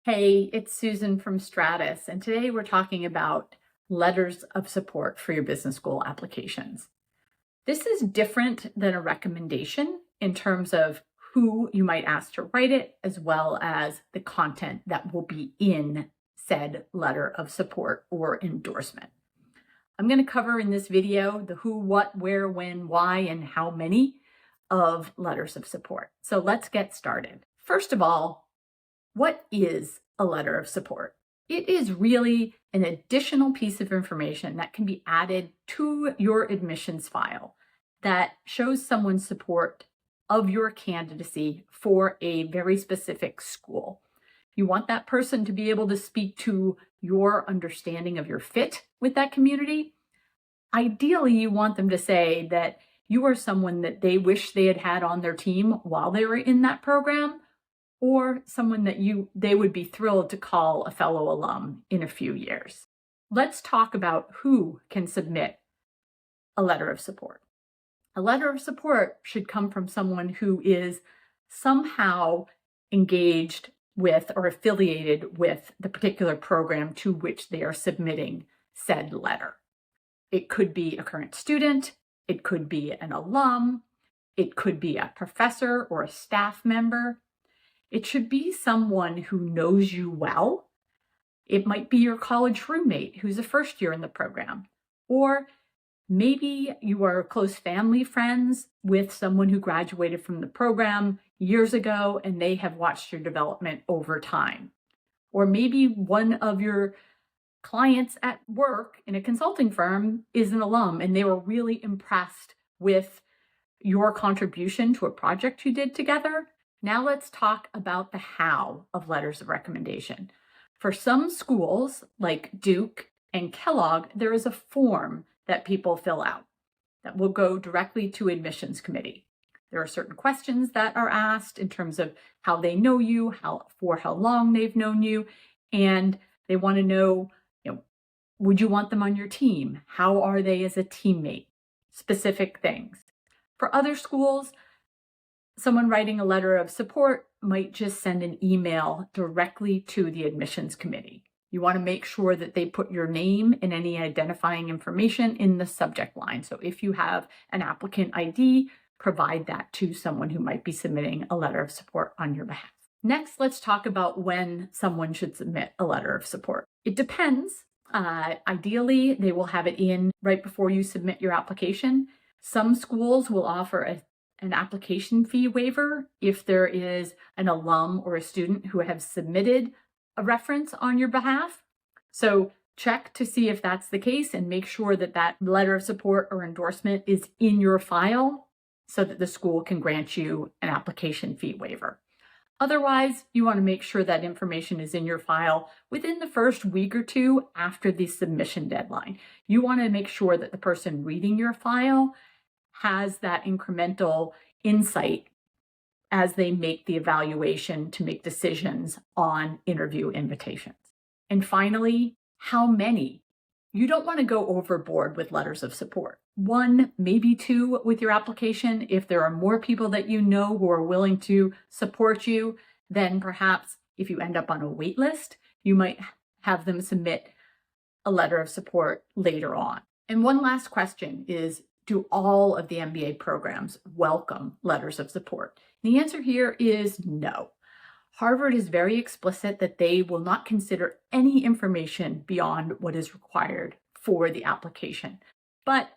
Hey, it's Susan from Stratus, and today we're talking about letters of support for your business school applications. This is different than a recommendation in terms of who you might ask to write it, as well as the content that will be in said letter of support or endorsement. I'm going to cover in this video the who, what, where, when, why, and how many of letters of support. So let's get started. First of all, what is a letter of support? It is really an additional piece of information that can be added to your admissions file that shows someone's support of your candidacy for a very specific school. You want that person to be able to speak to your understanding of your fit with that community. Ideally, you want them to say that you are someone that they wish they had had on their team while they were in that program, or someone that they would be thrilled to call a fellow alum in a few years. Let's talk about who can submit a letter of support. A letter of support should come from someone who is somehow engaged with or affiliated with the particular program to which they are submitting said letter. It could be a current student, it could be an alum, it could be a professor or a staff member. It should be someone who knows you well. It might be your college roommate who's a first year in the program. Or maybe you are close family friends with someone who graduated from the program years ago and they have watched your development over time. Or maybe one of your clients at work in a consulting firm is an alum and they were really impressed with your contribution to a project you did together. Now let's talk about the how of letters of recommendation. For some schools, like Duke and Kellogg, there is a form that people fill out that will go directly to admissions committee. There are certain questions that are asked in terms of how they know you, for how long they've known you, and they want to know, would you want them on your team? How are they as a teammate? Specific things. For other schools, someone writing a letter of support might just send an email directly to the admissions committee. You want to make sure that they put your name and any identifying information in the subject line. So if you have an applicant ID, provide that to someone who might be submitting a letter of support on your behalf. Next, let's talk about when someone should submit a letter of support. It depends. Ideally, they will have it in right before you submit your application. Some schools will offer an application fee waiver if there is an alum or a student who have submitted a reference on your behalf. So check to see if that's the case and make sure that that letter of support or endorsement is in your file so that the school can grant you an application fee waiver. Otherwise, you want to make sure that information is in your file within the first week or two after the submission deadline. You want to make sure that the person reading your file has that incremental insight as they make the evaluation to make decisions on interview invitations. And finally, how many? You don't want to go overboard with letters of support. One, maybe two with your application. If there are more people that you know who are willing to support you, then perhaps if you end up on a wait list, you might have them submit a letter of support later on. And one last question is, do all of the MBA programs welcome letters of support? The answer here is no. Harvard is very explicit that they will not consider any information beyond what is required for the application. But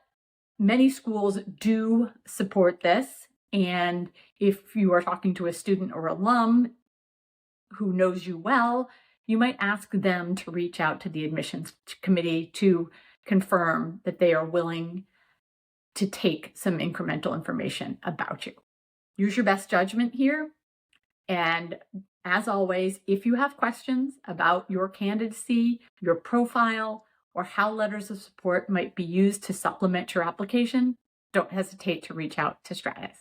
many schools do support this. And if you are talking to a student or alum who knows you well, you might ask them to reach out to the admissions committee to confirm that they are willing to take some incremental information about you. Use your best judgment here. And as always, if you have questions about your candidacy, your profile, or how letters of support might be used to supplement your application, don't hesitate to reach out to Stratus.